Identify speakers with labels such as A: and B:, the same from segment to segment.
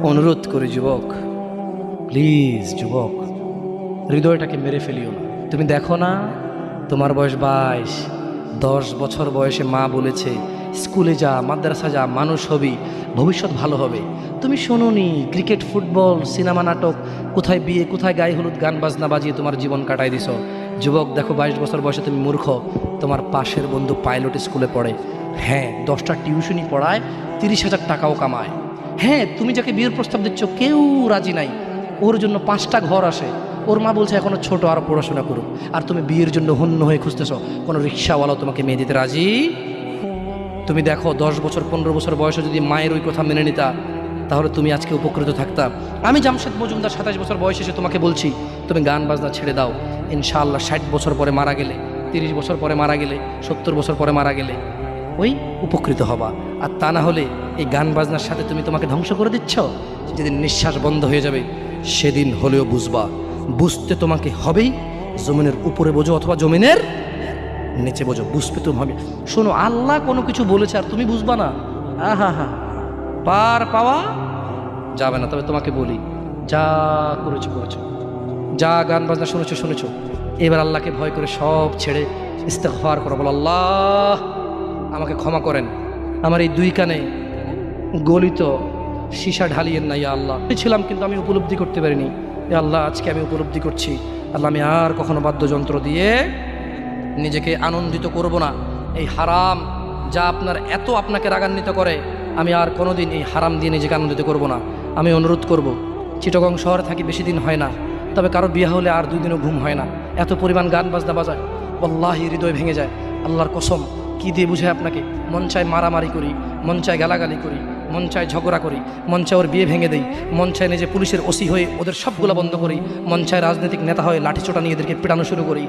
A: অনুরোধ করে যুবক, প্লিজ যুবক, হৃদয়টাকে মেরে ফেলিও না। তুমি দেখো না, তোমার বয়স 22, 10 বছর বয়সে মা বলেছে স্কুলে যা, মাদ্রাসা যা, মানুষ হবি, ভবিষ্যৎ ভালো হবে। তুমি শোনোনি ক্রিকেট, ফুটবল, সিনেমা, নাটক, কোথায় বিয়ে, কোথায় গায়ে হলুদ, গান বাজনা বাজিয়ে তোমার জীবন কাটাই দিছো। যুবক দেখো, 22 বছর বয়সে তুমি মূর্খ। তোমার পাশের বন্ধু পাইলট স্কুলে পড়ে, হ্যাঁ 10টা টিউশনি পড়ায়, 30,000 টাকাও কামায়। হ্যাঁ, তুমি যাকে বিয়ের প্রস্তাব দিচ্ছ কেউ রাজি নাই, ওর জন্য 5টা ঘর আসে, ওর মা বলছে এখনো ছোট, আরও পড়াশোনা করুক, আর তুমি বিয়ের জন্য হন্য হয়ে খুঁজতেছ। কোনো রিক্সাওয়ালাও তোমাকে মেয়ে দিতে রাজি। তুমি দেখো 10 বছর 15 বছর বয়সে যদি মায়ের ওই কথা মেনে নিতা, তাহলে তুমি আজকে উপকৃত থাকতা। আমি জামশেদ মজুমদার 27 বছর বয়সে এসে তোমাকে বলছি তুমি গান বাজনা ছেড়ে দাও। ইনশাআল্লাহ 60 বছর পরে মারা গেলে, 30 বছর পরে মারা গেলে, 70 বছর পরে মারা গেলে ওই উপকৃত হবা। আর তা না হলে এই গান বাজনার সাথে তুমি তোমাকে ধ্বংস করে দিচ্ছ। যেদিন নিঃশ্বাস বন্ধ হয়ে যাবে সেদিন হলেও বুঝবা, বুঝতে তোমাকে হবেই। জমিনের উপরে বোঝো অথবা জমিনের নিচে বোঝো, বুঝতে তুমি হবে। শোনো, আল্লাহ কোনো কিছু বলেছে আর তুমি বুঝবা না, আহা হা, পার পাওয়া যাবে না। তবে তোমাকে বলি, যা করেছো করেছো, যা গান বাজনা শুনেছো শুনেছো, এবার আল্লাহকে ভয় করে সব ছেড়ে ইস্তেগফার করো। বলো, আল্লাহ আমাকে ক্ষমা করেন, আমার এই 2 কানে গলিত সীসা ঢালিয়েন না ইয়া আল্লাহ। ছিলাম কিন্তু আমি উপলব্ধি করতে পারিনি, ইয়া আল্লাহ আজকে আমি উপলব্ধি করছি। আল্লাহ আমি আর কখনো বাদ্যযন্ত্র দিয়ে নিজেকে আনন্দিত করব না। এই হারাম যা আপনাকে রাগান্বিত করে, আমি আর কোনোদিন এই হারাম দিয়ে নিজেকে আনন্দিত করব না। আমি অনুরোধ করব, চিটাগং শহরে থাকি, বেশি দিন হয় না, তবে কারো বিয়ে হলে আর 2 দিনও ঘুম হয় না, এত পরিমাণ গান বাজনা বাজায়, আল্লাহি হৃদয় ভেঙে যায়। আল্লাহর কসম, কি দিয়ে বুঝায় আপনাকে? মন চায় মারামারি করি, মন চায় গালাগালি করি, মন চায় ঝগড়া করি, মন চায় ওর বিয়ে ভেঙে দেই, মন চায় নিজে পুলিশের ওসি হয়ে ওদের সবগুলো বন্ধ করি, মন চায় রাজনৈতিক নেতা হয়ে লাঠিচোটা নিয়ে এদেরকে পিটানো শুরু করি,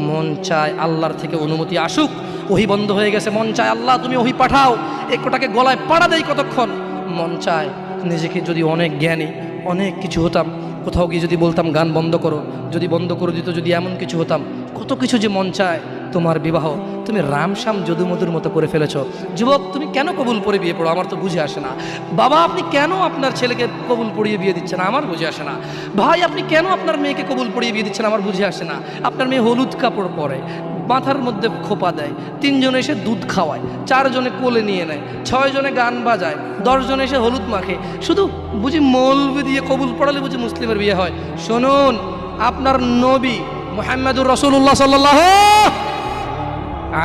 A: মন চায় আল্লাহর থেকে অনুমতি আসুক, ওহি বন্ধ হয়ে গেছে, মন চায় আল্লাহ তুমি ওহি পাঠাও, একটাকে গলায় পাড়া দেই কতক্ষণ। মন চায় নিজেকে যদি অনেক জ্ঞানী, অনেক কিছু হতাম, কোথাও গিয়ে যদি বলতাম গান বন্ধ করো, যদি বন্ধ করে দিত, যদি এমন কিছু হতাম, কত কিছু যে মন চায়। তোমার বিবাহ তুমি রামশ্যাম যদুমধুর মতো করে ফেলেছো। যুবক, তুমি কেন কবুল পড়ে বিয়ে পড়ো? আমার তো বুঝে আসে না। বাবা, আপনি কেন আপনার ছেলেকে কবুল পড়িয়ে বিয়ে দিচ্ছেন? আমার বুঝে আসে না। ভাই, আপনি কেন আপনার মেয়েকে কবুল পড়িয়ে বিয়ে দিচ্ছেন? আমার বুঝে আসে না। আপনার মেয়ে হলুদ কাপড় পরে, মাথার মধ্যে খোপা দেয়, 3 জন এসে দুধ খাওয়ায়, 4 জনে কোলে নিয়ে নেয়, 6 জনে গান বাজায়, 10 জন এসে হলুদ মাখে, শুধু বুঝি মৌলবি দিয়ে কবুল পড়ালে বুঝি মুসলিমের বিয়ে হয়? শুনুন, আপনার নবী মুহাম্মদুর রাসূলুল্লাহ সাল্লাল্লাহু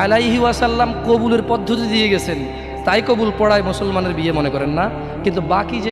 A: আলাইহি ওয়াসাল্লাম কবুলের পদ্ধতি দিয়ে গেছেন, তাই কবুল পড়ায় মুসলমানের বিয়ে মনে করেন না। কিন্তু বাকি যে